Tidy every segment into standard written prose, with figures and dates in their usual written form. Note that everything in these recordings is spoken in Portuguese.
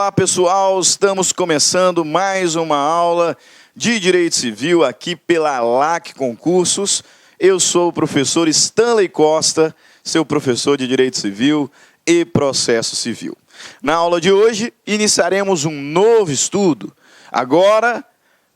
Olá pessoal, estamos começando mais uma aula de Direito Civil aqui pela LAC Concursos. Eu sou o professor Stanley Costa, seu professor de Direito Civil e Processo Civil. Na aula de hoje, iniciaremos um novo estudo, agora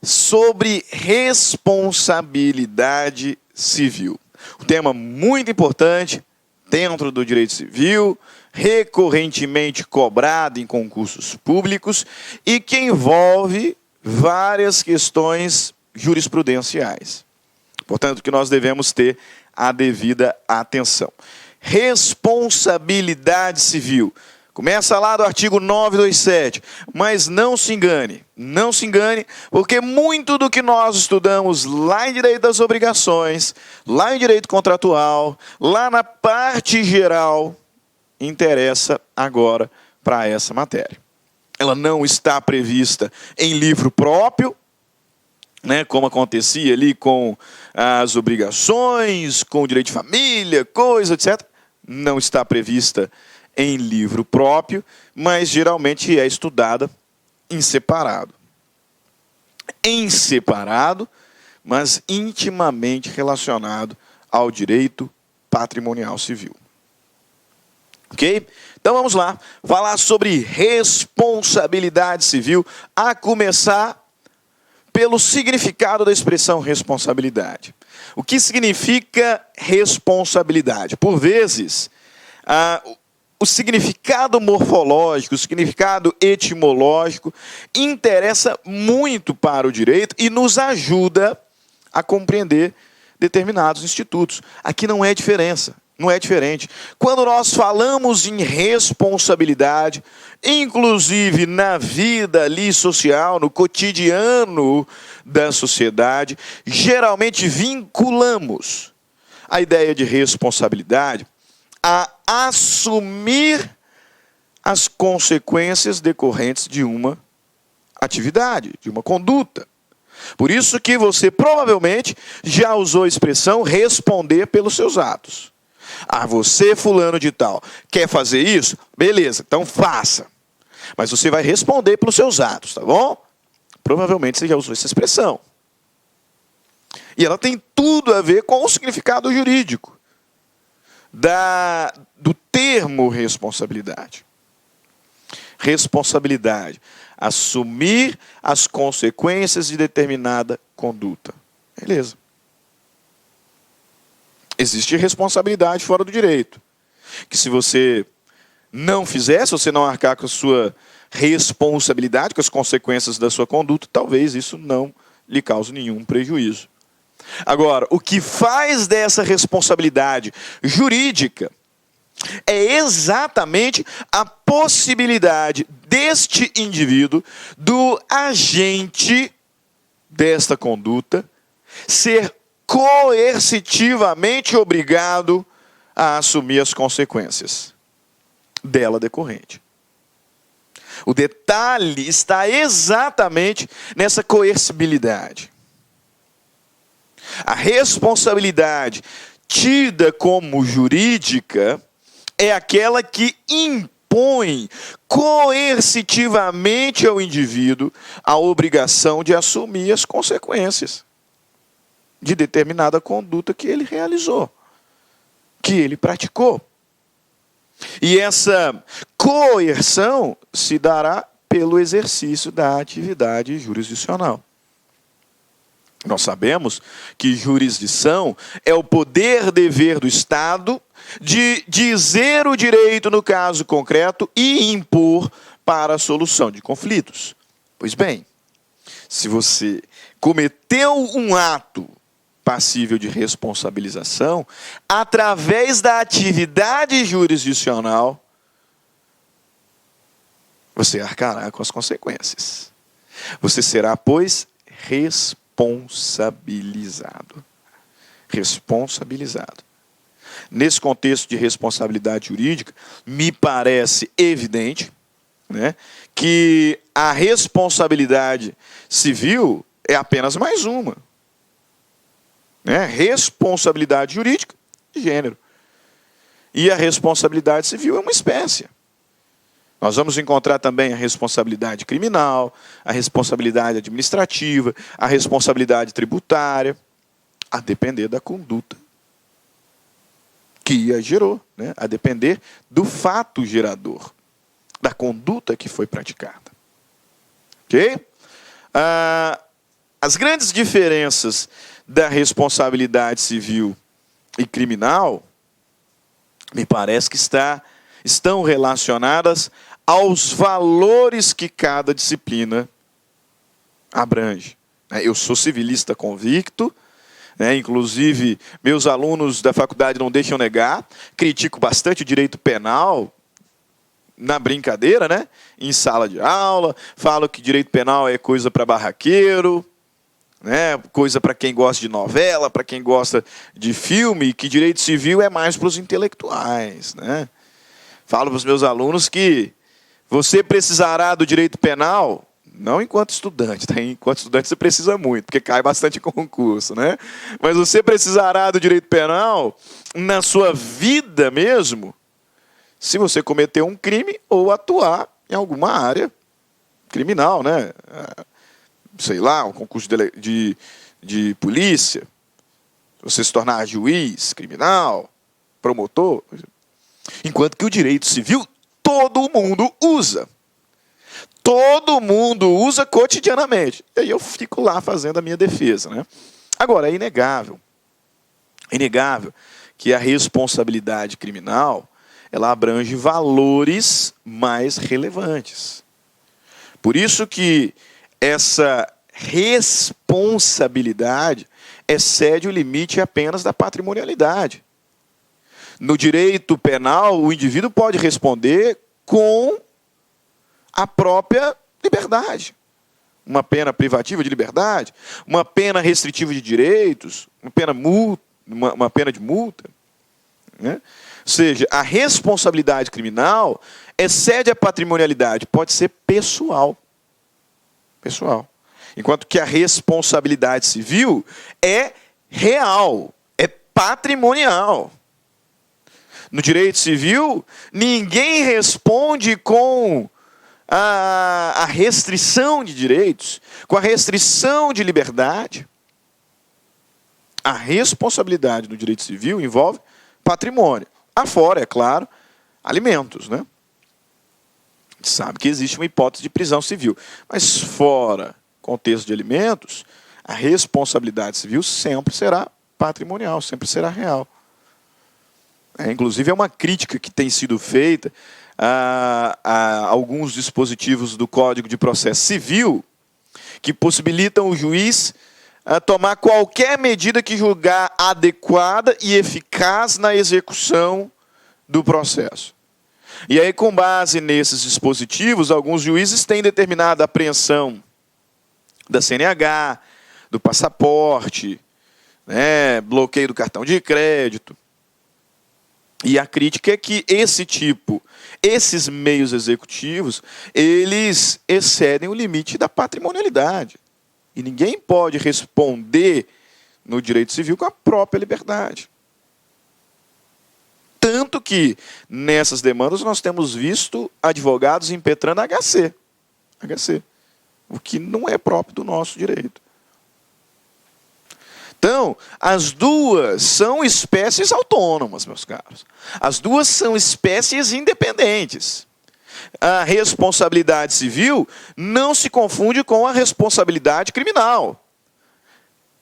sobre responsabilidade civil. Um tema muito importante dentro do Direito Civil, recorrentemente cobrado em concursos públicos e que envolve várias questões jurisprudenciais. Portanto, que nós devemos ter a devida atenção. Responsabilidade civil. Começa lá do artigo 927, mas não se engane, porque muito do que nós estudamos lá em Direito das Obrigações, lá em Direito Contratual, lá na parte geral, interessa agora para essa matéria. Ela não está prevista em livro próprio, né, como acontecia ali com as obrigações, com o direito de família, coisa, etc. Não está prevista em livro próprio, mas geralmente é estudada em separado. Em separado, mas intimamente relacionado ao direito patrimonial civil. Ok? Então vamos lá, falar sobre responsabilidade civil, a começar pelo significado da expressão responsabilidade. O que significa responsabilidade? Por vezes, o significado morfológico, o significado etimológico interessa muito para o direito e nos ajuda a compreender determinados institutos. Aqui não é diferença. Não é diferente. Quando nós falamos em responsabilidade, inclusive na vida ali social, no cotidiano da sociedade, geralmente vinculamos a ideia de responsabilidade a assumir as consequências decorrentes de uma atividade, de uma conduta. Por isso que você provavelmente já usou a expressão responder pelos seus atos. Ah, você, fulano de tal, quer fazer isso? Beleza, então faça. Mas você vai responder pelos seus atos, tá bom? Provavelmente você já usou essa expressão. E ela tem tudo a ver com o significado jurídico do termo responsabilidade. Responsabilidade. Assumir as consequências de determinada conduta. Beleza. Existe responsabilidade fora do direito. Que se você não fizer, se você não arcar com a sua responsabilidade, com as consequências da sua conduta, talvez isso não lhe cause nenhum prejuízo. Agora, o que faz dessa responsabilidade jurídica é exatamente a possibilidade deste indivíduo, do agente desta conduta, ser coercitivamente obrigado a assumir as consequências dela decorrente. O detalhe está exatamente nessa coercibilidade. A responsabilidade tida como jurídica é aquela que impõe coercitivamente ao indivíduo a obrigação de assumir as consequências de determinada conduta que ele realizou, que ele praticou. E essa coerção se dará pelo exercício da atividade jurisdicional. Nós sabemos que jurisdição é o poder-dever do Estado de dizer o direito no caso concreto e impor para a solução de conflitos. Pois bem, se você cometeu um ato passível de responsabilização, através da atividade jurisdicional, você arcará com as consequências. Você será, pois, responsabilizado. Responsabilizado. Nesse contexto de responsabilidade jurídica, me parece evidente, né, que a responsabilidade civil é apenas mais uma. Né? Responsabilidade jurídica de gênero. E a responsabilidade civil é uma espécie. Nós vamos encontrar também a responsabilidade criminal, a responsabilidade administrativa, a responsabilidade tributária, a depender da conduta que a gerou, né? A depender do fato gerador, da conduta que foi praticada. Ok? As grandes diferenças da responsabilidade civil e criminal, me parece que estão relacionadas aos valores que cada disciplina abrange. Eu sou civilista convicto, inclusive meus alunos da faculdade não deixam negar, critico bastante o direito penal, na brincadeira, né? Em sala de aula, falo que direito penal é coisa para barraqueiro, né? Coisa para quem gosta de novela, para quem gosta de filme, e que direito civil é mais para os intelectuais, né? Falo para os meus alunos que você precisará do direito penal, não enquanto estudante, tá? Enquanto estudante você precisa muito, porque cai bastante em concurso, né? Mas você precisará do direito penal na sua vida mesmo, se você cometer um crime ou atuar em alguma área criminal, né? Sei lá, um concurso de polícia, você se tornar juiz criminal, promotor. Enquanto que o direito civil todo mundo usa. Todo mundo usa cotidianamente. E aí eu fico lá fazendo a minha defesa, né? Agora, é inegável que a responsabilidade criminal ela abrange valores mais relevantes. Por isso que essa responsabilidade excede o limite apenas da patrimonialidade. No direito penal, o indivíduo pode responder com a própria liberdade. Uma pena privativa de liberdade, uma pena restritiva de direitos, uma pena de multa, né? Ou seja, a responsabilidade criminal excede a patrimonialidade, pode ser pessoal. Enquanto que a responsabilidade civil é real, é patrimonial. No direito civil, ninguém responde com a restrição de direitos, com a restrição de liberdade. A responsabilidade no direito civil envolve patrimônio. Afora, é claro, alimentos, né? A gente sabe que existe uma hipótese de prisão civil. Mas fora contexto de alimentos, a responsabilidade civil sempre será patrimonial, sempre será real. Inclusive, é uma crítica que tem sido feita a alguns dispositivos do Código de Processo Civil que possibilitam o juiz tomar qualquer medida que julgar adequada e eficaz na execução do processo. E aí, com base nesses dispositivos, alguns juízes têm determinado a apreensão da CNH, do passaporte, né, bloqueio do cartão de crédito. E a crítica é que esses meios executivos, eles excedem o limite da patrimonialidade. E ninguém pode responder no direito civil com a própria liberdade. Tanto que, nessas demandas, nós temos visto advogados impetrando HC, o que não é próprio do nosso direito. Então, as duas são espécies autônomas, meus caros. As duas são espécies independentes. A responsabilidade civil não se confunde com a responsabilidade criminal.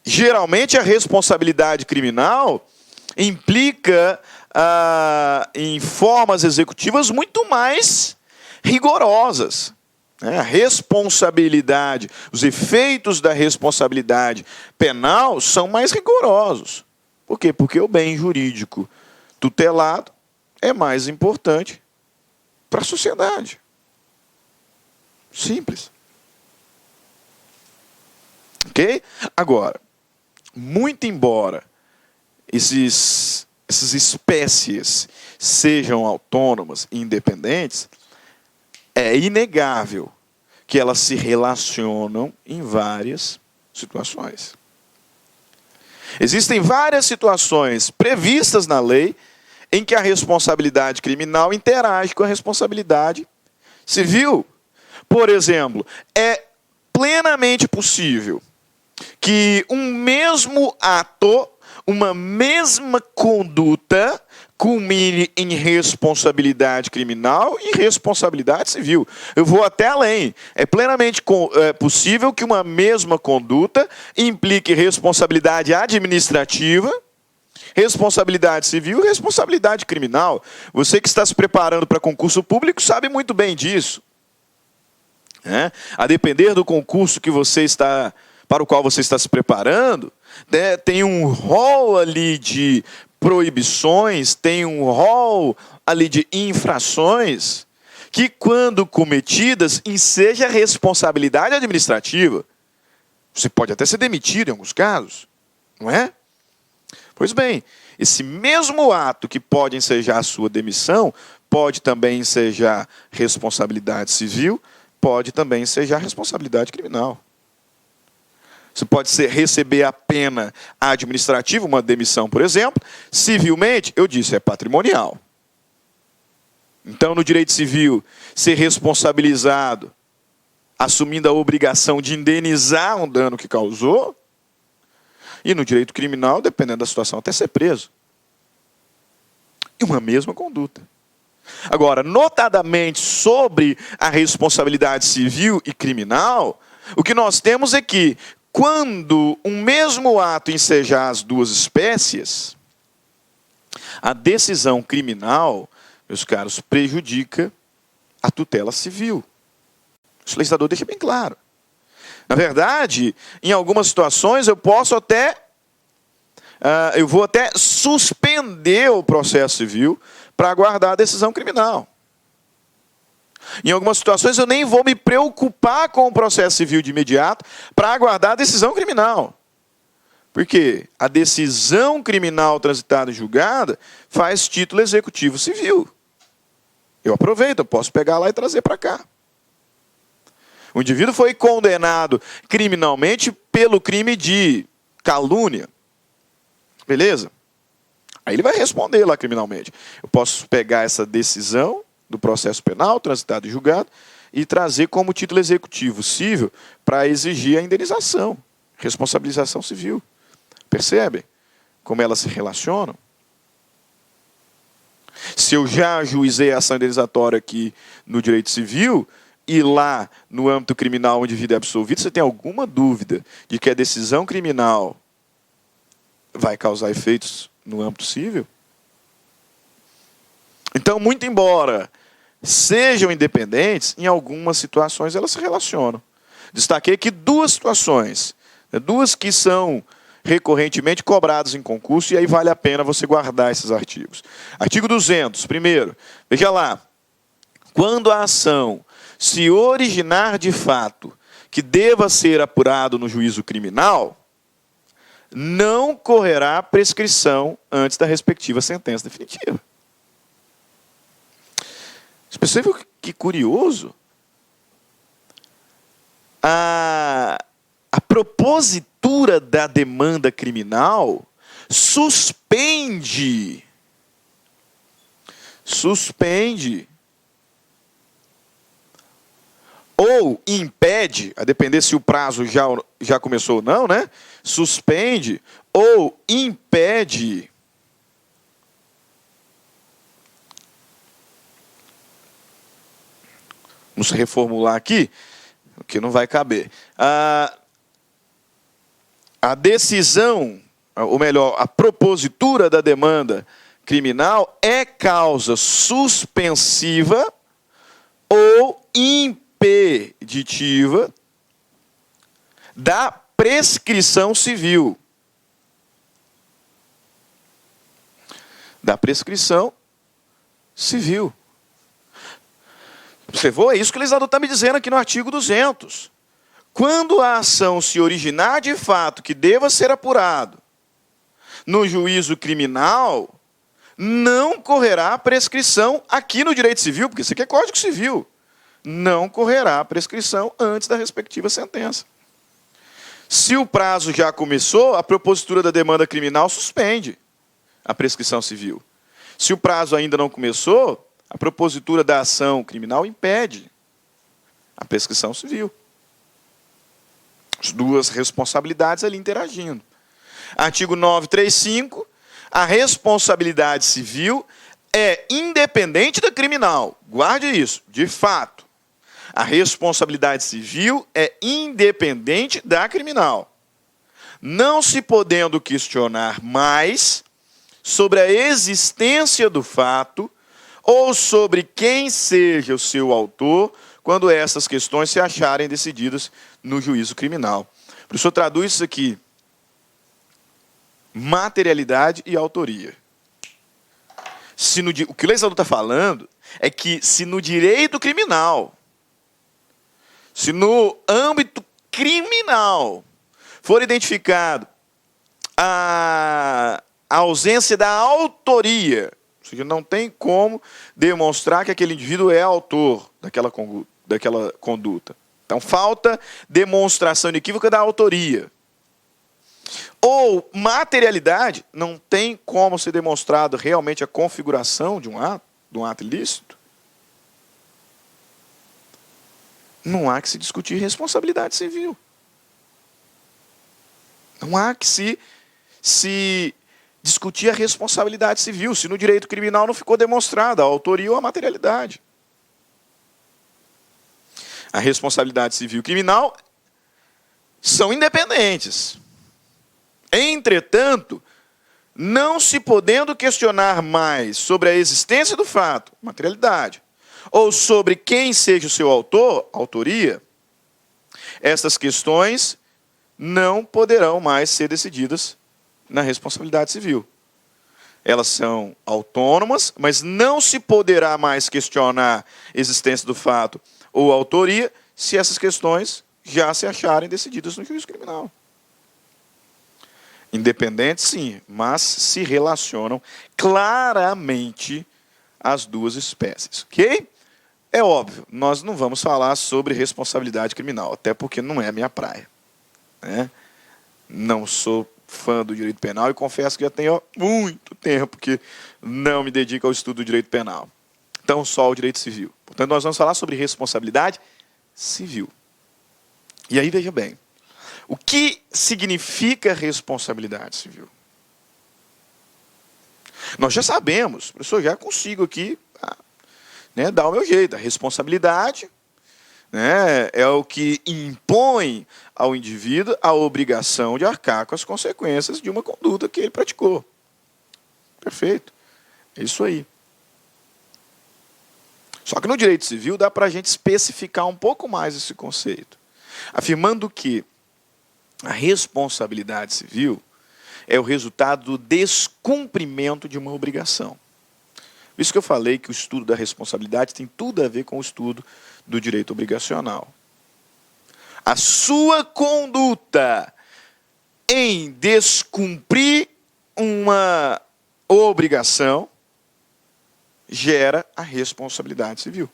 Geralmente, a responsabilidade criminal implica em formas executivas muito mais rigorosas. A responsabilidade, os efeitos da responsabilidade penal são mais rigorosos. Por quê? Porque o bem jurídico tutelado é mais importante para a sociedade. Simples. Ok? Agora, muito embora essas espécies sejam autônomas e independentes, é inegável que elas se relacionam em várias situações. Existem várias situações previstas na lei em que a responsabilidade criminal interage com a responsabilidade civil. Por exemplo, é plenamente possível que um mesmo ato, uma mesma conduta, culmine em responsabilidade criminal e responsabilidade civil. Eu vou até além. É plenamente possível que uma mesma conduta implique responsabilidade administrativa, responsabilidade civil e responsabilidade criminal. Você que está se preparando para concurso público sabe muito bem disso. A depender do concurso que você está, para o qual você está se preparando, né, tem um rol ali de proibições, tem um rol ali de infrações que, quando cometidas, enseja responsabilidade administrativa. Você pode até ser demitido em alguns casos, não é? Pois bem, esse mesmo ato que pode ensejar a sua demissão, pode também ensejar responsabilidade civil, pode também ensejar responsabilidade criminal. Você pode receber a pena administrativa, uma demissão, por exemplo. Civilmente, eu disse, é patrimonial. Então, no direito civil, ser responsabilizado, assumindo a obrigação de indenizar um dano que causou. E no direito criminal, dependendo da situação, até ser preso. E uma mesma conduta. Agora, notadamente sobre a responsabilidade civil e criminal, o que nós temos é que, quando um mesmo ato ensejar as duas espécies, a decisão criminal, meus caros, prejudica a tutela civil. O legislador deixa bem claro. Na verdade, em algumas situações eu posso até, eu vou até suspender o processo civil para aguardar a decisão criminal. Em algumas situações eu nem vou me preocupar com o processo civil de imediato para aguardar a decisão criminal. Porque a decisão criminal transitada e julgada faz título executivo civil. Eu aproveito, eu posso pegar lá e trazer para cá. O indivíduo foi condenado criminalmente pelo crime de calúnia. Beleza? Aí ele vai responder lá criminalmente. Eu posso pegar essa decisão do processo penal, transitado e julgado, e trazer como título executivo civil para exigir a indenização, responsabilização civil. Percebem como elas se relacionam? Se eu já ajuizei a ação indenizatória aqui no direito civil, e lá no âmbito criminal o indivíduo é absolvido, você tem alguma dúvida de que a decisão criminal vai causar efeitos no âmbito civil? Então, muito embora sejam independentes, em algumas situações elas se relacionam. Destaquei aqui duas situações, duas que são recorrentemente cobradas em concurso, e aí vale a pena você guardar esses artigos. Artigo 200, primeiro, veja lá. Quando a ação se originar de fato que deva ser apurado no juízo criminal, não correrá prescrição antes da respectiva sentença definitiva. Você percebe que curioso? A propositura da demanda criminal suspende ou impede, a depender se o prazo já começou ou não, né? Suspende ou impede vamos reformular aqui, que não vai caber. A decisão, ou melhor, a propositura da demanda criminal é causa suspensiva ou impeditiva da prescrição civil. Da prescrição civil. Observou? É isso que o legislador está me dizendo aqui no artigo 200. Quando a ação se originar de fato que deva ser apurado no juízo criminal, não correrá prescrição aqui no direito civil, porque isso aqui é Código Civil. Não correrá prescrição antes da respectiva sentença. Se o prazo já começou, a propositura da demanda criminal suspende a prescrição civil. Se o prazo ainda não começou, a propositura da ação criminal impede A prescrição civil. As duas responsabilidades ali interagindo. Artigo 935, a responsabilidade civil é independente da criminal. Guarde isso, de fato. A responsabilidade civil é independente da criminal. Não se podendo questionar mais sobre a existência do fato ou sobre quem seja o seu autor, quando essas questões se acharem decididas no juízo criminal. O professor traduz isso aqui: materialidade e autoria. O que o legislador está falando é que se no direito criminal, se no âmbito criminal for identificado a ausência da autoria, ou seja, não tem como demonstrar que aquele indivíduo é autor daquela conduta. Então, falta demonstração inequívoca da autoria. Ou materialidade, não tem como ser demonstrado realmente a configuração de um ato ilícito. Não há que se discutir responsabilidade civil. Não há que se discutir a responsabilidade civil, se no direito criminal não ficou demonstrada a autoria ou a materialidade. A responsabilidade civil e criminal são independentes. Entretanto, não se podendo questionar mais sobre a existência do fato, materialidade, ou sobre quem seja o seu autor, autoria, essas questões não poderão mais ser decididas na responsabilidade civil. Elas são autônomas, mas não se poderá mais questionar a existência do fato ou autoria se essas questões já se acharem decididas no juízo criminal. Independentes, sim, mas se relacionam claramente as duas espécies, ok? É óbvio, nós não vamos falar sobre responsabilidade criminal, até porque não é a minha praia, né? Não sou fã do direito penal e confesso que já tenho muito tempo que não me dedico ao estudo do direito penal. Então, só o direito civil. Portanto, nós vamos falar sobre responsabilidade civil. E aí, veja bem, o que significa responsabilidade civil? Nós já sabemos, professor, já consigo aqui dar o meu jeito. A responsabilidade é o que impõe ao indivíduo a obrigação de arcar com as consequências de uma conduta que ele praticou. Perfeito. É isso aí. Só que no direito civil dá para a gente especificar um pouco mais esse conceito, afirmando que a responsabilidade civil é o resultado do descumprimento de uma obrigação. Por isso que eu falei que o estudo da responsabilidade tem tudo a ver com o estudo do direito obrigacional. A sua conduta em descumprir uma obrigação gera a responsabilidade civil.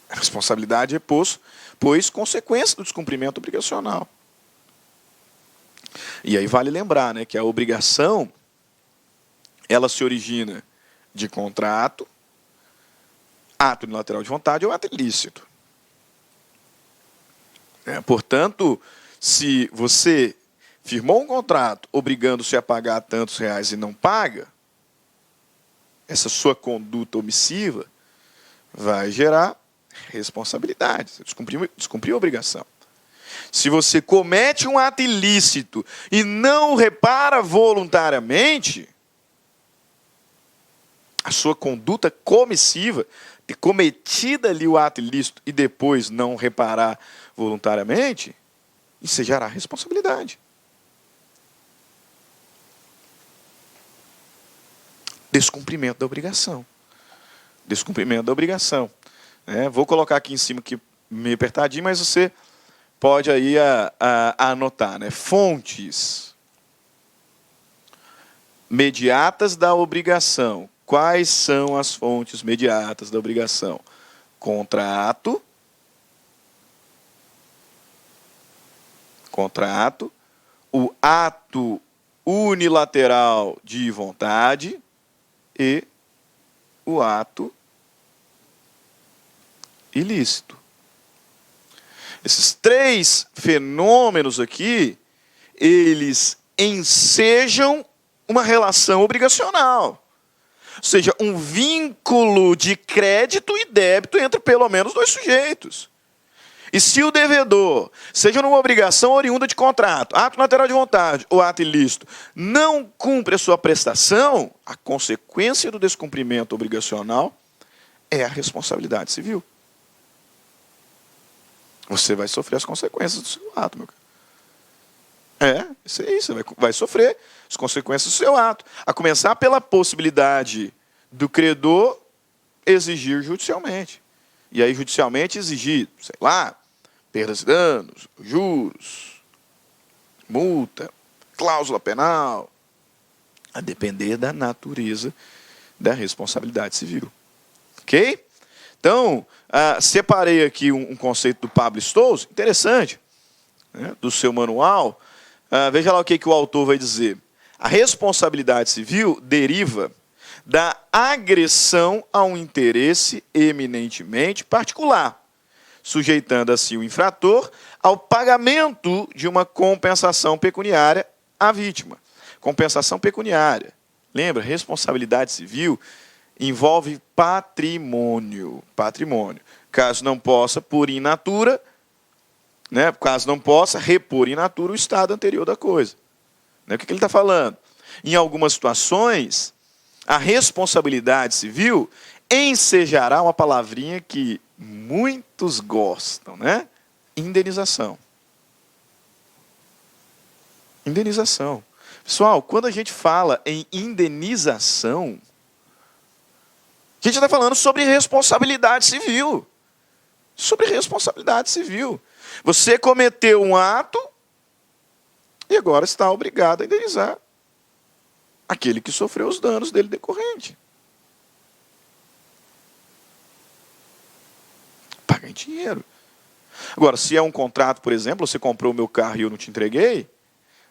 A responsabilidade é, pois, consequência do descumprimento obrigacional. E aí vale lembrar, que a obrigação ela se origina de contrato, ato unilateral de vontade ou ato ilícito. Portanto, se você firmou um contrato obrigando-se a pagar tantos reais e não paga, essa sua conduta omissiva vai gerar responsabilidade. Você descumpriu a obrigação. Se você comete um ato ilícito e não repara voluntariamente, a sua conduta comissiva, ter cometido ali o ato ilícito e depois não reparar voluntariamente, isso gerará responsabilidade. Descumprimento da obrigação. Descumprimento da obrigação. Vou colocar aqui em cima que meio apertadinho, mas você pode aí anotar. Fontes mediatas da obrigação. Quais são as fontes mediatas da obrigação? Contrato, o ato unilateral de vontade e o ato ilícito. Esses três fenômenos aqui, eles ensejam uma relação obrigacional. Ou seja, um vínculo de crédito e débito entre pelo menos dois sujeitos. E se o devedor, seja numa obrigação oriunda de contrato, ato lateral de vontade ou ato ilícito, não cumpre a sua prestação, a consequência do descumprimento obrigacional é a responsabilidade civil. Você vai sofrer as consequências do seu ato, meu caro. Isso aí, você vai sofrer as consequências do seu ato. A começar pela possibilidade do credor exigir judicialmente. E aí, judicialmente, exigir, sei lá, perdas e danos, juros, multa, cláusula penal, a depender da natureza da responsabilidade civil. Ok? Então, separei aqui um conceito do Pablo Stolz, interessante, né, do seu manual. Veja lá o que o autor vai dizer. A responsabilidade civil deriva da agressão a um interesse eminentemente particular, sujeitando assim o infrator ao pagamento de uma compensação pecuniária à vítima. Compensação pecuniária. Lembra, responsabilidade civil envolve patrimônio. Patrimônio. Caso não possa, por in natura, né, caso não possa repor in natura o estado anterior da coisa. Né, o que ele está falando? Em algumas situações, a responsabilidade civil ensejará uma palavrinha que muitos gostam, né? Indenização. Indenização. Pessoal, quando a gente fala em indenização, a gente está falando sobre responsabilidade civil. Sobre responsabilidade civil. Você cometeu um ato e agora está obrigado a indenizar aquele que sofreu os danos dele decorrente. Paga em dinheiro. Agora, se é um contrato, por exemplo, você comprou o meu carro e eu não te entreguei,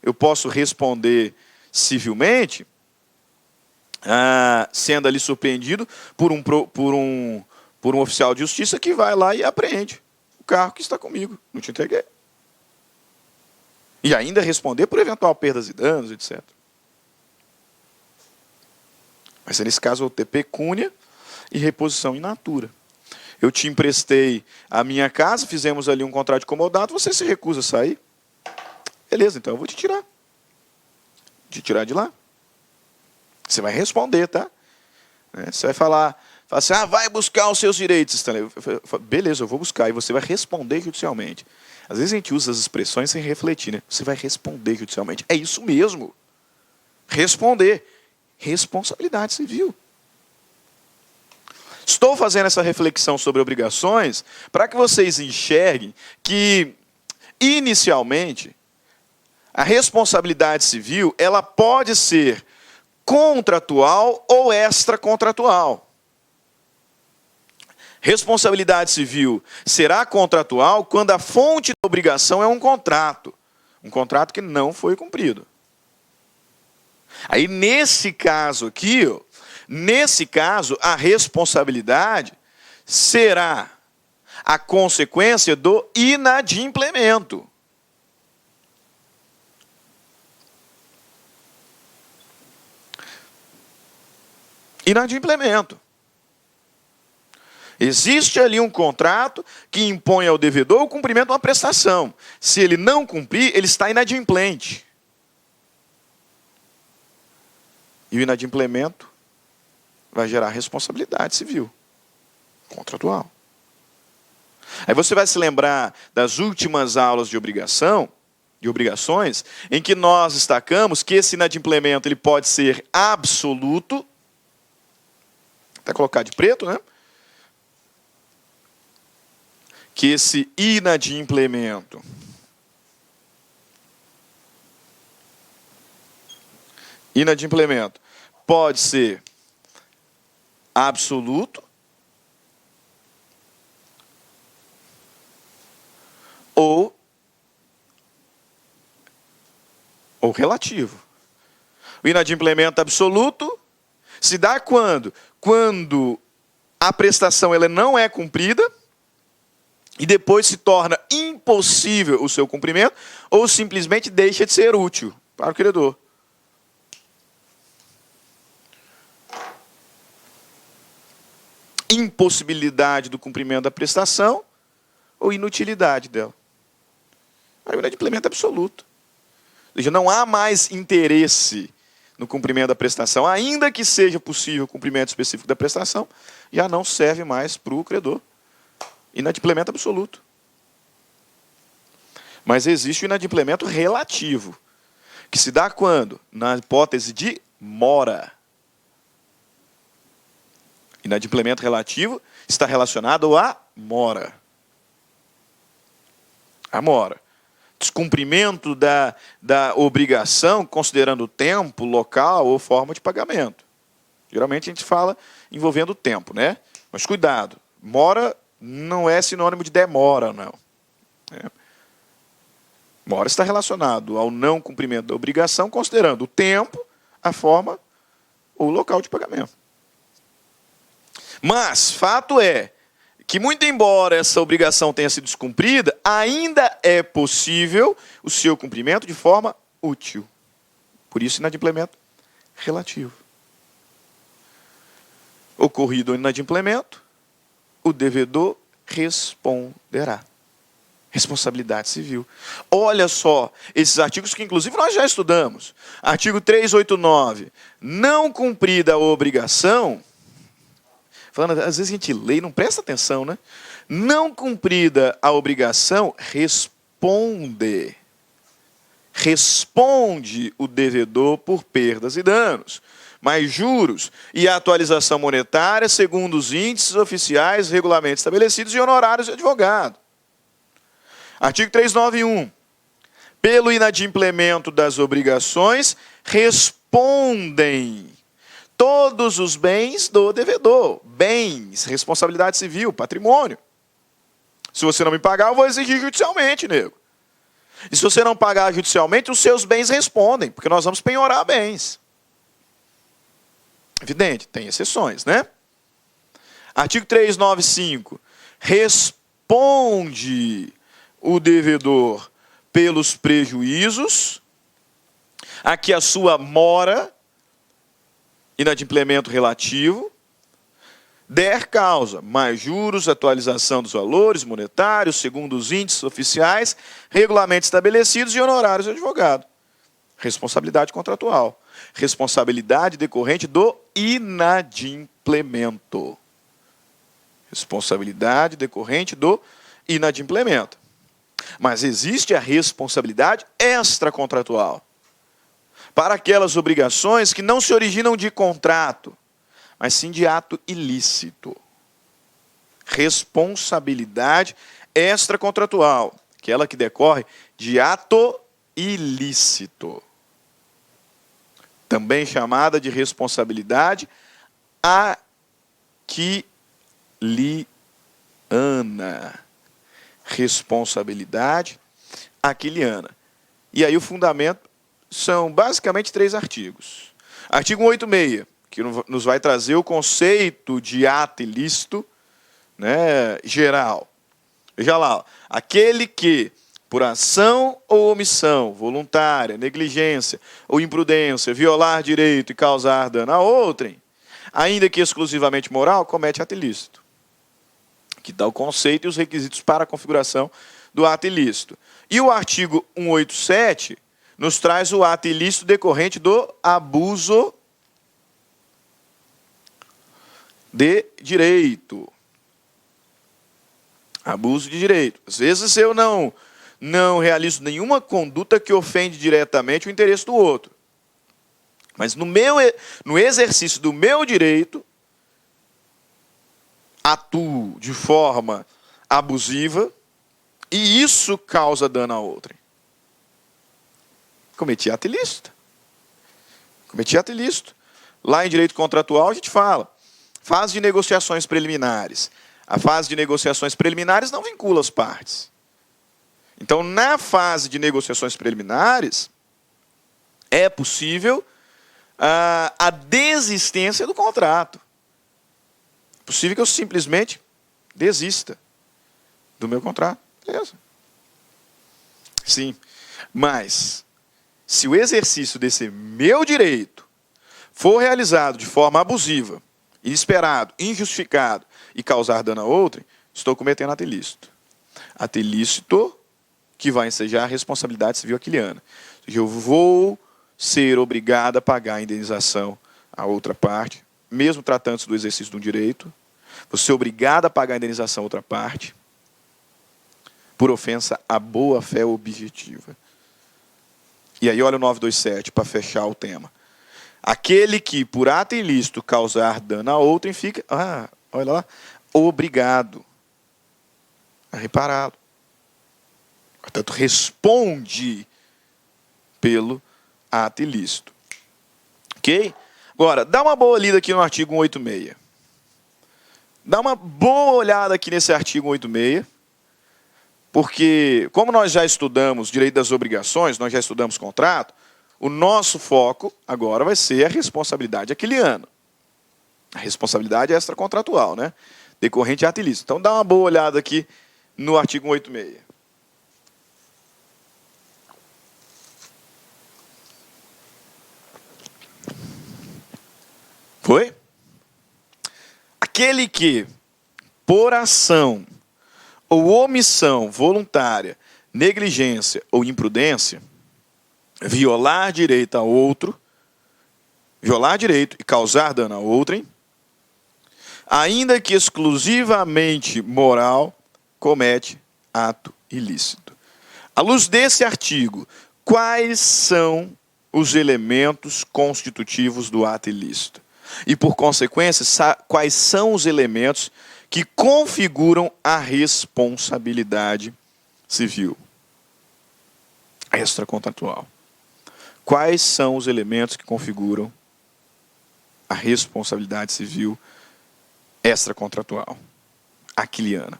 eu posso responder civilmente, sendo ali surpreendido por um oficial de justiça que vai lá e apreende o carro que está comigo, não te entreguei. E ainda responder por eventual perdas e danos, etc. Mas nesse caso eu vou ter pecúnia e reposição in natura. Eu te emprestei a minha casa, fizemos ali um contrato de comodato, você se recusa a sair. Beleza, então eu vou te tirar. Te tirar de lá. Você vai responder, tá? Você vai falar assim, vai buscar os seus direitos, Stanley. Beleza, eu vou buscar. E você vai responder judicialmente. Às vezes a gente usa as expressões sem refletir, né? Você vai responder judicialmente. É isso mesmo. Responder. Responsabilidade civil. Estou fazendo essa reflexão sobre obrigações para que vocês enxerguem que, inicialmente, a responsabilidade civil ela pode ser contratual ou extracontratual. Responsabilidade civil será contratual quando a fonte da obrigação é um contrato que não foi cumprido. Aí, nesse caso aqui, a responsabilidade será a consequência do inadimplemento. Inadimplemento. Existe ali um contrato que impõe ao devedor o cumprimento de uma prestação. Se ele não cumprir, ele está inadimplente. E o inadimplemento vai gerar responsabilidade civil, contratual. Aí você vai se lembrar das últimas aulas de obrigações, em que nós destacamos que esse inadimplemento ele pode ser absoluto, até colocar de preto, né? Que esse inadimplemento pode ser absoluto ou relativo. O inadimplemento absoluto se dá quando? Quando a prestação ela não é cumprida, e depois se torna impossível o seu cumprimento, ou simplesmente deixa de ser útil para o credor. Impossibilidade do cumprimento da prestação ou inutilidade dela. Aí o inadimplemento absoluto. Ou seja, não há mais interesse no cumprimento da prestação, ainda que seja possível o cumprimento específico da prestação, já não serve mais para o credor. Inadimplemento absoluto. Mas existe o inadimplemento relativo, que se dá quando? Na hipótese de mora. Inadimplemento relativo está relacionado à mora. A mora. Descumprimento da obrigação, considerando o tempo, local ou forma de pagamento. Geralmente a gente fala envolvendo o tempo, né? Mas cuidado, mora não é sinônimo de demora, não. Mora está relacionado ao não cumprimento da obrigação, considerando o tempo, a forma ou o local de pagamento. Mas, fato é que, muito embora essa obrigação tenha sido descumprida, ainda é possível o seu cumprimento de forma útil. Por isso, inadimplemento relativo. Ocorrido o inadimplemento, o devedor responderá. Responsabilidade civil. Olha só, esses artigos que, inclusive, nós já estudamos. Artigo 389. Não cumprida a obrigação... Falando, às vezes a gente lê e não presta atenção, né? Não cumprida a obrigação, responde. Responde o devedor por perdas e danos, mais juros e atualização monetária segundo os índices oficiais, regulamentos estabelecidos e honorários de advogado. Artigo 391. Pelo inadimplemento das obrigações, respondem todos os bens do devedor. Bens, responsabilidade civil, patrimônio. Se você não me pagar, eu vou exigir judicialmente, nego. E se você não pagar judicialmente, os seus bens respondem, porque nós vamos penhorar bens. Evidente, tem exceções, né? Artigo 395. Responde o devedor pelos prejuízos a que a sua mora, inadimplemento relativo, der causa, mais juros, atualização dos valores monetários, segundo os índices oficiais, regulamentos estabelecidos e honorários de advogado. Responsabilidade contratual. Responsabilidade decorrente do inadimplemento. Responsabilidade decorrente do inadimplemento. Mas existe a responsabilidade extracontratual para aquelas obrigações que não se originam de contrato, mas sim de ato ilícito. Responsabilidade extracontratual, aquela que decorre de ato ilícito. Também chamada de responsabilidade aquiliana. Responsabilidade aquiliana. E aí o fundamento são basicamente 3 artigos. Artigo 186, que nos vai trazer o conceito de ato ilícito, né, geral. Veja lá, aquele que, por ação ou omissão, voluntária, negligência ou imprudência, violar direito e causar dano a outrem, ainda que exclusivamente moral, comete ato ilícito. Que dá o conceito e os requisitos para a configuração do ato ilícito. E o artigo 187 nos traz o ato ilícito decorrente do abuso de direito. Abuso de direito. Às vezes eu não realizo nenhuma conduta que ofende diretamente o interesse do outro. Mas no exercício do meu direito, atuo de forma abusiva e isso causa dano a outrem. Cometi ato ilícito. Cometi ato ilícito. Lá em direito contratual a gente fala, fase de negociações preliminares. A fase de negociações preliminares não vincula as partes. Então, na fase de negociações preliminares, é possível a desistência do contrato. É possível que eu simplesmente desista. do meu contrato. Beleza. Sim, mas se o exercício desse meu direito for realizado de forma abusiva, inesperado, injustificado e causar dano a outrem, estou cometendo ato ilícito. Ato ilícito que vai ensejar a responsabilidade civil aquiliana. Ou seja, eu vou ser obrigado a pagar a indenização à outra parte, mesmo tratando-se do exercício de um direito, vou ser obrigado a pagar a indenização à outra parte, por ofensa à boa-fé objetiva. E aí olha o 927 para fechar o tema. Aquele que por ato ilícito causar dano a outrem fica, olha lá, obrigado a repará-lo. Portanto, responde pelo ato ilícito. Ok? Agora, dá uma boa lida aqui no artigo 186. Dá uma boa olhada aqui nesse artigo 186. Porque, como nós já estudamos direito das obrigações, nós já estudamos contrato, o nosso foco agora vai ser a responsabilidade aquiliana. A responsabilidade extracontratual, né? Decorrente de ato ilícito. Então, dá uma boa olhada aqui no artigo 186. Foi? Aquele que, por ação ou omissão voluntária, negligência ou imprudência, violar direito a outro, violar direito e causar dano a outrem, ainda que exclusivamente moral, comete ato ilícito. À luz desse artigo, quais são os elementos constitutivos do ato ilícito? E, por consequência, quais são os elementos que configuram a responsabilidade civil extracontratual? Quais são os elementos que configuram a responsabilidade civil extracontratual aquiliana?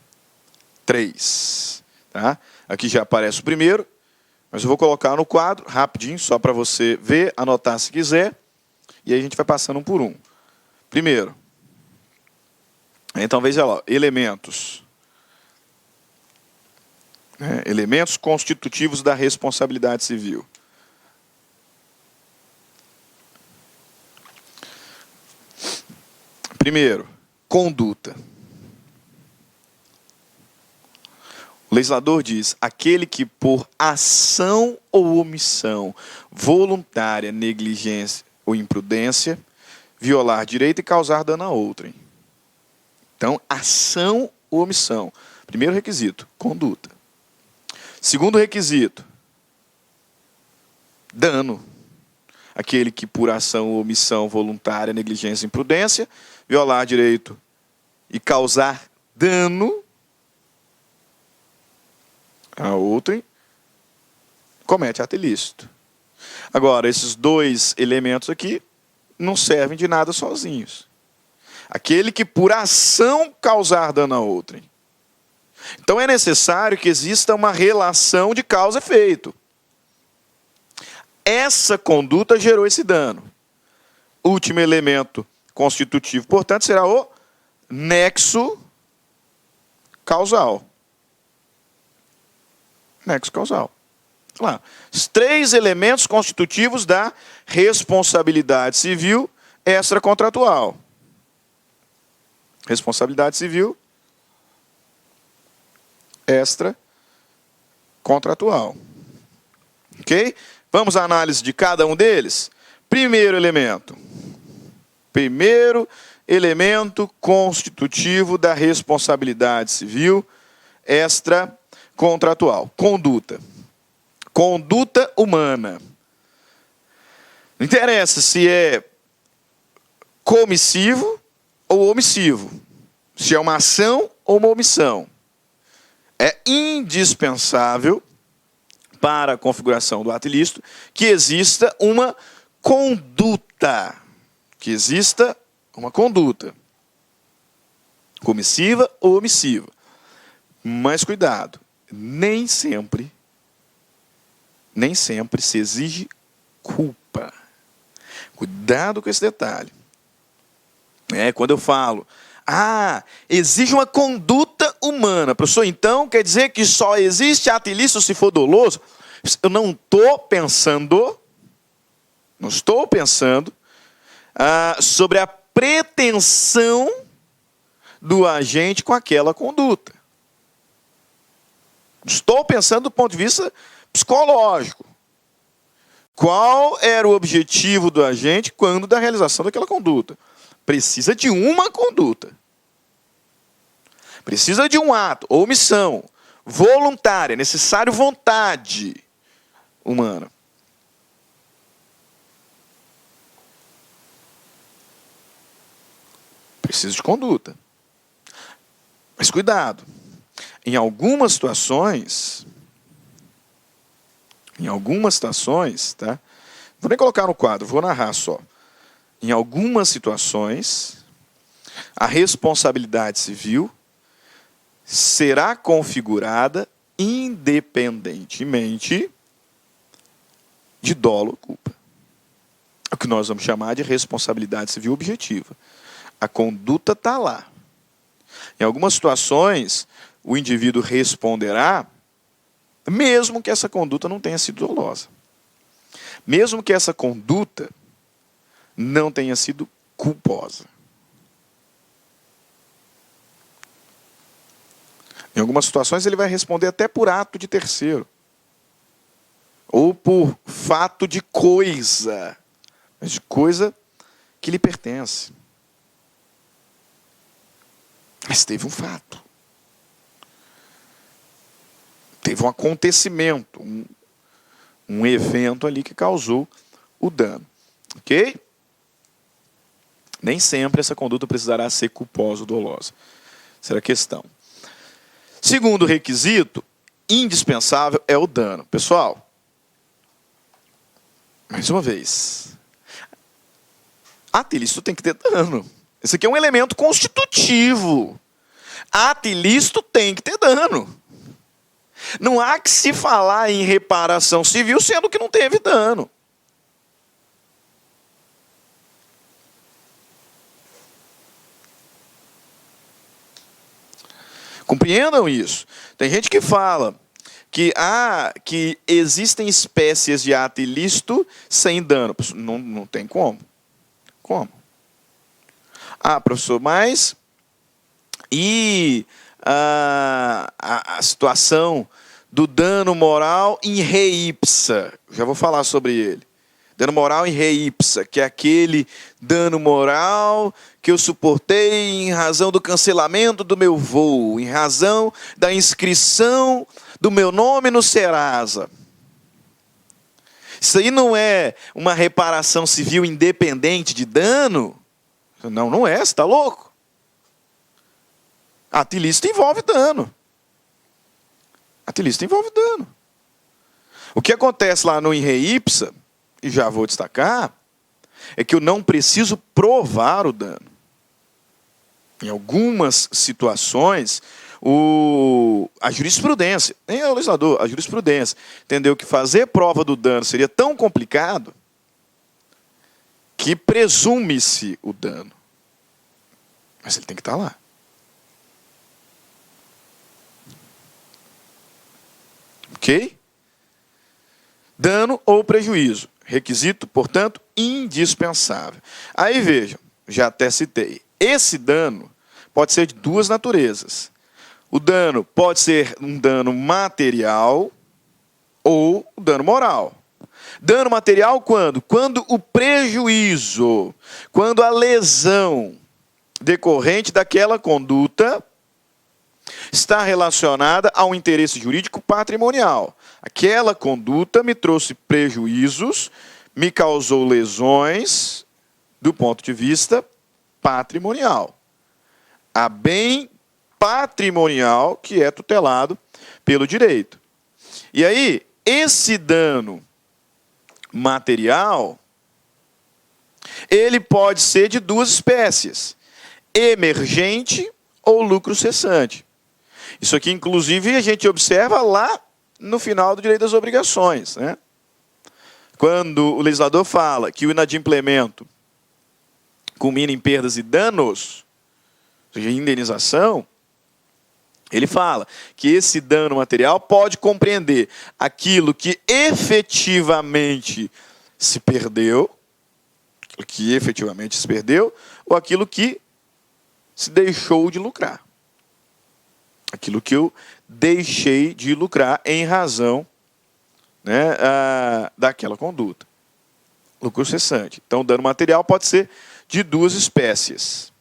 3. Tá? Aqui já aparece o primeiro, mas eu vou colocar no quadro, rapidinho, só para você ver, anotar se quiser, e aí a gente vai passando um por um. Primeiro, então veja lá, elementos. Elementos constitutivos da responsabilidade civil. Primeiro, conduta. O legislador diz, aquele que por ação ou omissão, voluntária, negligência ou imprudência, violar direito e causar dano a outrem. Então, ação ou omissão. Primeiro requisito, conduta. Segundo requisito, dano. Aquele que por ação ou omissão voluntária, negligência e imprudência, violar direito e causar dano a outrem, comete ato ilícito. Agora, esses dois elementos aqui não servem de nada sozinhos. Aquele que por ação causar dano a outrem. Então é necessário que exista uma relação de causa e efeito. Essa conduta gerou esse dano. O último elemento constitutivo, portanto, será o nexo causal. Nexo causal. Lá. Os 3 elementos constitutivos da responsabilidade civil extracontratual. Responsabilidade civil extracontratual. Ok? Vamos à análise de cada um deles. Primeiro elemento. Primeiro elemento constitutivo da responsabilidade civil extracontratual. Conduta. Conduta humana. Não interessa se é comissivo ou omissivo. Se é uma ação ou uma omissão. É indispensável para a configuração do ato ilícito que exista uma conduta. Que exista uma conduta. Comissiva ou omissiva. Mas cuidado, nem sempre se exige culpa. Cuidado com esse detalhe. Quando eu falo, exige uma conduta humana. Professor, então quer dizer que só existe ato ilícito se for doloso? Eu não estou pensando sobre a pretensão do agente com aquela conduta. Estou pensando do ponto de vista psicológico. Qual era o objetivo do agente quando da realização daquela conduta? Precisa de uma conduta. Precisa de um ato ou omissão voluntária, necessário vontade humana. Precisa de conduta. Mas cuidado. Em algumas situações, tá? Vou nem colocar no quadro, vou narrar só. Em algumas situações, a responsabilidade civil será configurada independentemente de dolo ou culpa. É o que nós vamos chamar de responsabilidade civil objetiva. A conduta está lá. Em algumas situações, o indivíduo responderá, mesmo que essa conduta não tenha sido dolosa. Mesmo que essa conduta não tenha sido culposa. Em algumas situações, ele vai responder até por ato de terceiro. Ou por fato de coisa. Mas de coisa que lhe pertence. Mas teve um fato. Teve um acontecimento. Um evento ali que causou o dano. Ok? Nem sempre essa conduta precisará ser culposa ou dolosa. Será a questão. Segundo requisito, indispensável é o dano. Pessoal, mais uma vez, ato ilícito tem que ter dano. Esse aqui é um elemento constitutivo. Ato ilícito tem que ter dano. Não há que se falar em reparação civil sendo que não teve dano. Compreendam isso. Tem gente que fala que existem espécies de ato ilícito sem dano. Não tem como. Como? Ah, professor, mas e a situação do dano moral in re ipsa? Já vou falar sobre ele. Dano moral in re ipsa, que é aquele dano moral que eu suportei em razão do cancelamento do meu voo, em razão da inscrição do meu nome no Serasa. Isso aí não é uma reparação civil independente de dano? Não é, você está louco? Ato ilícito envolve dano. Ato ilícito envolve dano. O que acontece lá no in re ipsa, e já vou destacar, é que eu não preciso provar o dano. Em algumas situações, a jurisprudência, nem o legislador, a jurisprudência, entendeu que fazer prova do dano seria tão complicado que presume-se o dano. Mas ele tem que estar lá. Ok? Dano ou prejuízo. Requisito, portanto, indispensável. Aí vejam, já até citei. Esse dano pode ser de duas naturezas. O dano pode ser um dano material ou o dano moral. Dano material quando? Quando o prejuízo, quando a lesão decorrente daquela conduta está relacionada a um interesse jurídico patrimonial. Aquela conduta me trouxe prejuízos, me causou lesões do ponto de vista patrimonial. Há bem patrimonial que é tutelado pelo direito. E aí, esse dano material, ele pode ser de duas espécies: emergente ou lucro cessante. Isso aqui, inclusive, a gente observa lá no final do direito das obrigações, né? Quando o legislador fala que o inadimplemento culmina em perdas e danos, ou seja, indenização, Ele fala que esse dano material pode compreender aquilo que efetivamente se perdeu, ou aquilo que se deixou de lucrar. Aquilo que eu deixei de lucrar em razão, né, daquela conduta. Lucro cessante. Então, dano material pode ser de duas espécies.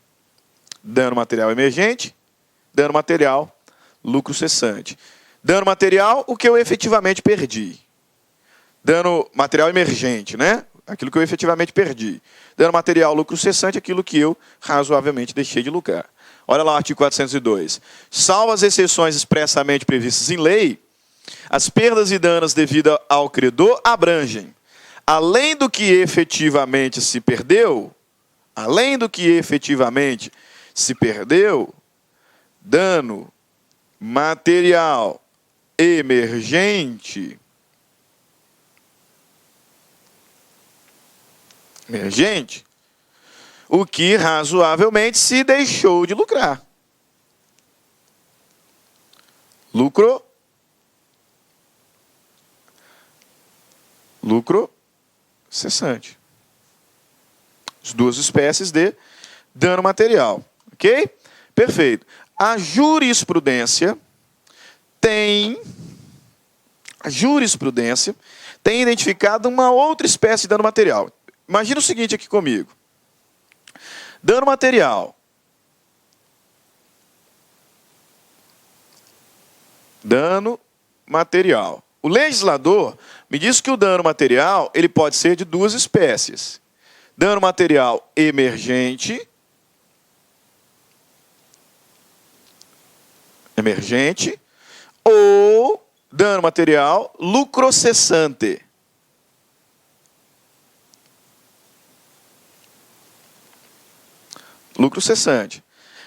Dano material emergente, dano material lucro cessante. Dano material, o que eu efetivamente perdi. Dano material emergente, né? Aquilo que eu efetivamente perdi. Dano material lucro cessante, aquilo que eu razoavelmente deixei de lucrar. Olha lá o artigo 402. Salvo as exceções expressamente previstas em lei, as perdas e danos devidas ao credor abrangem, além do que efetivamente se perdeu, dano material emergente, o que razoavelmente se deixou de lucrar. Lucro cessante. As duas espécies de dano material. Ok? Perfeito. A jurisprudência tem identificado uma outra espécie de dano material. Imagina o seguinte aqui comigo. Dano material. O legislador me diz que o dano material ele pode ser de duas espécies. Dano material emergente ou dano material lucro cessante.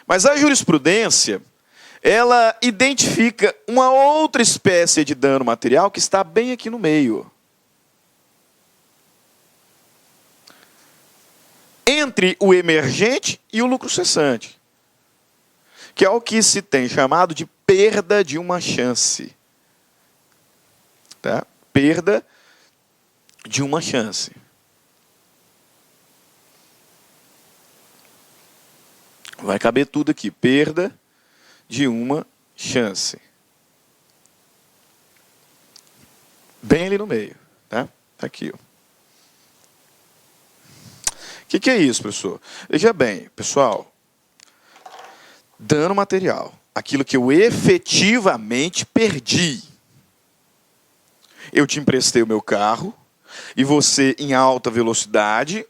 Mas a jurisprudência, ela identifica uma outra espécie de dano material que está bem aqui no meio. Entre o emergente e o lucro cessante. Que é o que se tem chamado de perda de uma chance. Tá? Perda de uma chance. Vai caber tudo aqui. Perda de uma chance. Bem ali no meio. Tá? Tá aqui. Ó. O que é isso, professor? Veja bem, pessoal. Dano material. Aquilo que eu efetivamente perdi. Eu te emprestei o meu carro e você, em alta velocidade,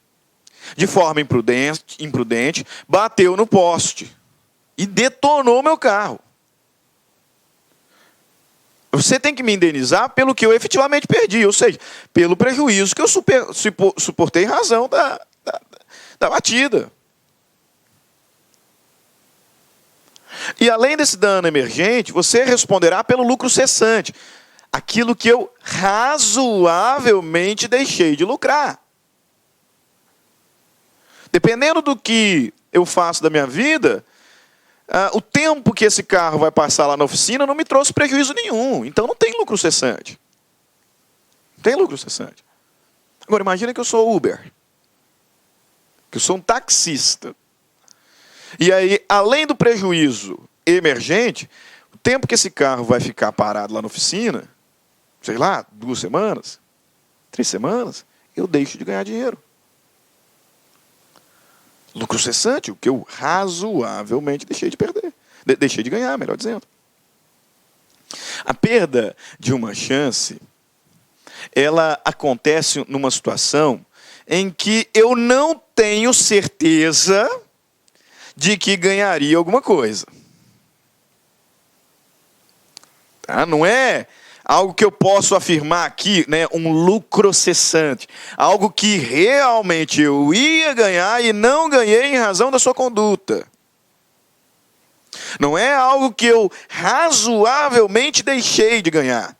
de forma imprudente, bateu no poste e detonou o meu carro. Você tem que me indenizar pelo que eu efetivamente perdi, ou seja, pelo prejuízo que eu suportei em razão da batida. E além desse dano emergente, você responderá pelo lucro cessante. Aquilo que eu razoavelmente deixei de lucrar. Dependendo do que eu faço da minha vida, o tempo que esse carro vai passar lá na oficina não me trouxe prejuízo nenhum. Então não tem lucro cessante. Agora imagina que eu sou Uber. Que eu sou um taxista. E aí, além do prejuízo emergente, o tempo que esse carro vai ficar parado lá na oficina, sei lá, 2 semanas, 3 semanas, eu deixo de ganhar dinheiro. Lucro cessante, o que eu razoavelmente deixei de perder. Deixei de ganhar, melhor dizendo. A perda de uma chance, ela acontece numa situação em que eu não tenho certeza de que ganharia alguma coisa. Tá? Não é algo que eu posso afirmar aqui, né, um lucro cessante. Algo que realmente eu ia ganhar e não ganhei em razão da sua conduta. Não é algo que eu razoavelmente deixei de ganhar.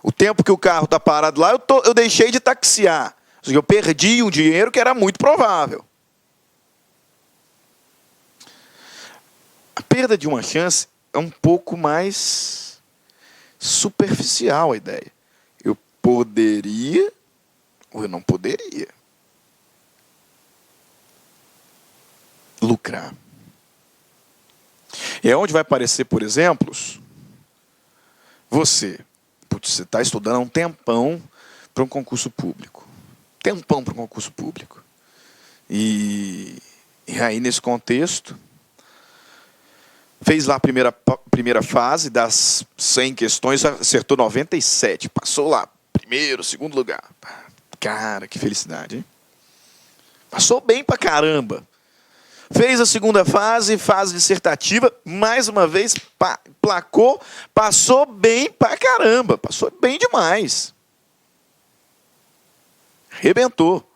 O tempo que o carro está parado lá, eu deixei de taxiar. Ou seja, eu perdi um dinheiro que era muito provável. A perda de uma chance é um pouco mais superficial a ideia. Eu poderia ou eu não poderia lucrar. E é onde vai aparecer, por exemplo, você está estudando há um tempão para um concurso público. Tempão para um concurso público. E aí, nesse contexto, fez lá a primeira fase das 100 questões, acertou 97, passou lá, primeiro, segundo lugar. Cara, que felicidade, hein? Passou bem pra caramba. Fez a segunda fase, fase dissertativa, mais uma vez, placou, passou bem pra caramba, passou bem demais. Arrebentou.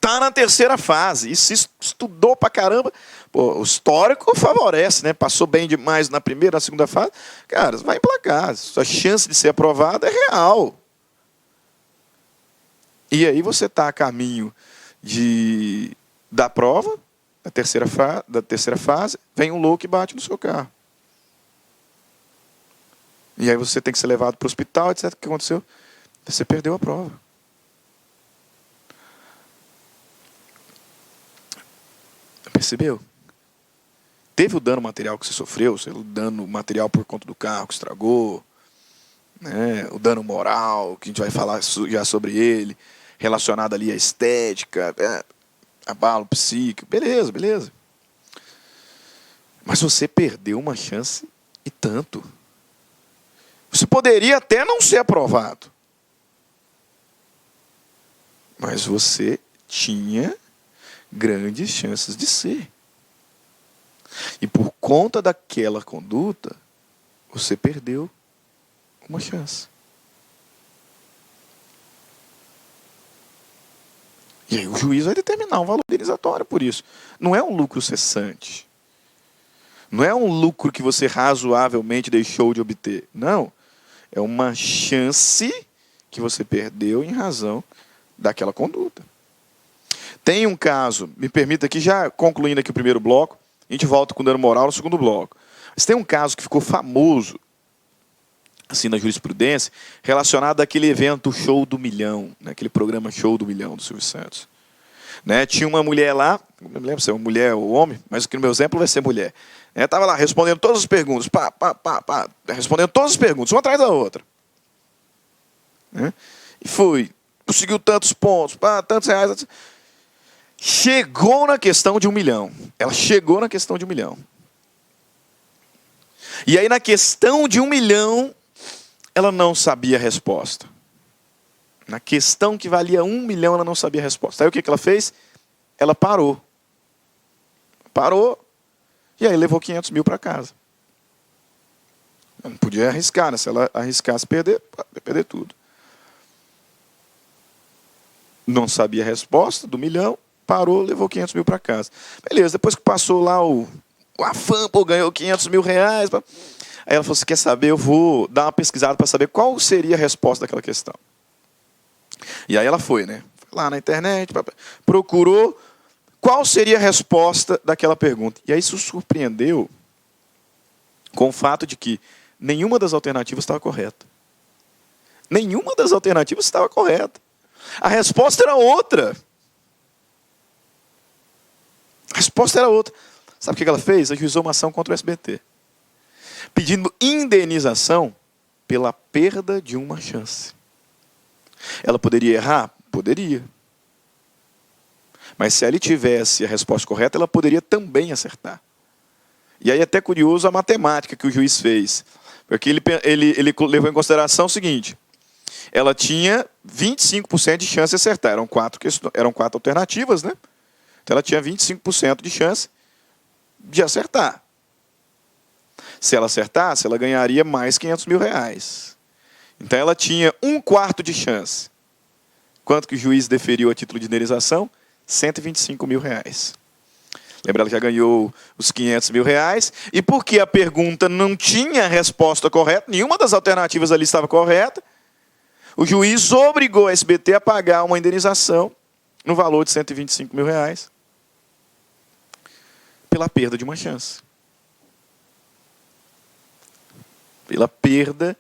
Tá na terceira fase, e se estudou pra caramba. Pô, o histórico favorece, né? Passou bem demais na primeira, na segunda fase. Cara, vai emplacar. Sua chance de ser aprovado é real. E aí você está a caminho da prova, da terceira fase, vem um louco e bate no seu carro. E aí você tem que ser levado para o hospital, etc. O que aconteceu? Você perdeu a prova. Percebeu? Teve o dano material que você sofreu, o dano material por conta do carro que estragou, né? O dano moral, que a gente vai falar já sobre ele, relacionado ali à estética, abalo psíquico, beleza. Mas você perdeu uma chance e tanto. Você poderia até não ser aprovado, mas você tinha grandes chances de ser. E por conta daquela conduta, você perdeu uma chance. E aí o juiz vai determinar um valor indenizatório por isso. Não é um lucro cessante. Não é um lucro que você razoavelmente deixou de obter. Não. É uma chance que você perdeu em razão daquela conduta. Tem um caso, me permita aqui, já concluindo aqui o primeiro bloco, a gente volta com dano moral no segundo bloco. Mas tem um caso que ficou famoso, assim, na jurisprudência, relacionado àquele evento Show do Milhão, né, aquele programa Show do Milhão do Silvio Santos. Né, tinha uma mulher lá, não me lembro se é uma mulher ou homem, mas aqui no meu exemplo vai ser mulher. Estava lá respondendo todas as perguntas, respondendo todas as perguntas, uma atrás da outra. Né, e foi, conseguiu tantos pontos, tantos reais. Chegou na questão de 1 milhão. Ela chegou na questão de 1 milhão. E aí, na questão de 1 milhão, ela não sabia a resposta. Na questão que valia 1 milhão, ela não sabia a resposta. Aí o que ela fez? Ela parou. Parou. E aí levou 500 mil para casa. Não podia arriscar, né? Se ela arriscasse perder tudo. Não sabia a resposta do 1 milhão. Parou, levou 500 mil para casa. Beleza, depois que passou lá o afã, ganhou 500 mil reais. Aí ela falou, você quer saber? Eu vou dar uma pesquisada para saber qual seria a resposta daquela questão. E aí ela foi, né? Foi lá na internet, procurou qual seria a resposta daquela pergunta. E aí isso surpreendeu com o fato de que nenhuma das alternativas estava correta. Nenhuma das alternativas estava correta. A resposta era outra. A resposta era outra. Sabe o que ela fez? Ajuizou uma ação contra o SBT, pedindo indenização pela perda de uma chance. Ela poderia errar? Poderia. Mas se ela tivesse a resposta correta, ela poderia também acertar. E aí é até curioso a matemática que o juiz fez. Porque ele levou em consideração o seguinte. Ela tinha 25% de chance de acertar. Eram quatro alternativas, né? Então ela tinha 25% de chance de acertar. Se ela acertasse, ela ganharia mais 500 mil reais. Então ela tinha 1/4 de chance. Quanto que o juiz deferiu a título de indenização? 125 mil reais. Lembra, ela já ganhou os 500 mil reais. E porque a pergunta não tinha resposta correta, nenhuma das alternativas ali estava correta, o juiz obrigou a SBT a pagar uma indenização no valor de 125 mil reais pela perda de uma chance. pela perda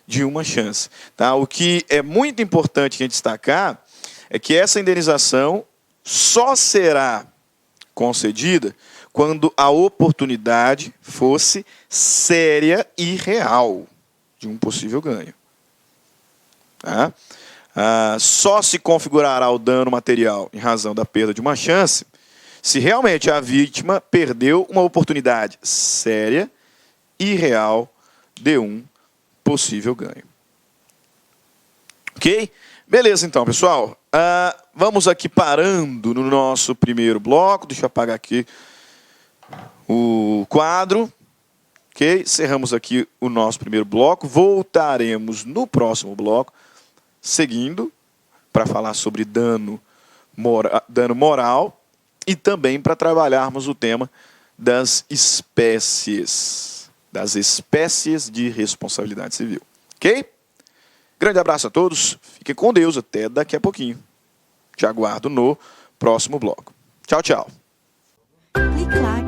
de uma chance. Tá? O que é muito importante a gente destacar é que essa indenização só será concedida quando a oportunidade fosse séria e real de um possível ganho. Tá? Só se configurará o dano material em razão da perda de uma chance se realmente a vítima perdeu uma oportunidade séria e real de um possível ganho. Ok? Beleza, então, pessoal. Vamos aqui parando no nosso primeiro bloco. Deixa eu apagar aqui o quadro. Ok? Encerramos aqui o nosso primeiro bloco. Voltaremos no próximo bloco, seguindo, para falar sobre dano moral e também para trabalharmos o tema das espécies de responsabilidade civil. Ok? Grande abraço a todos. Fiquem com Deus. Até daqui a pouquinho. Te aguardo no próximo bloco. Tchau, tchau. Clique lá.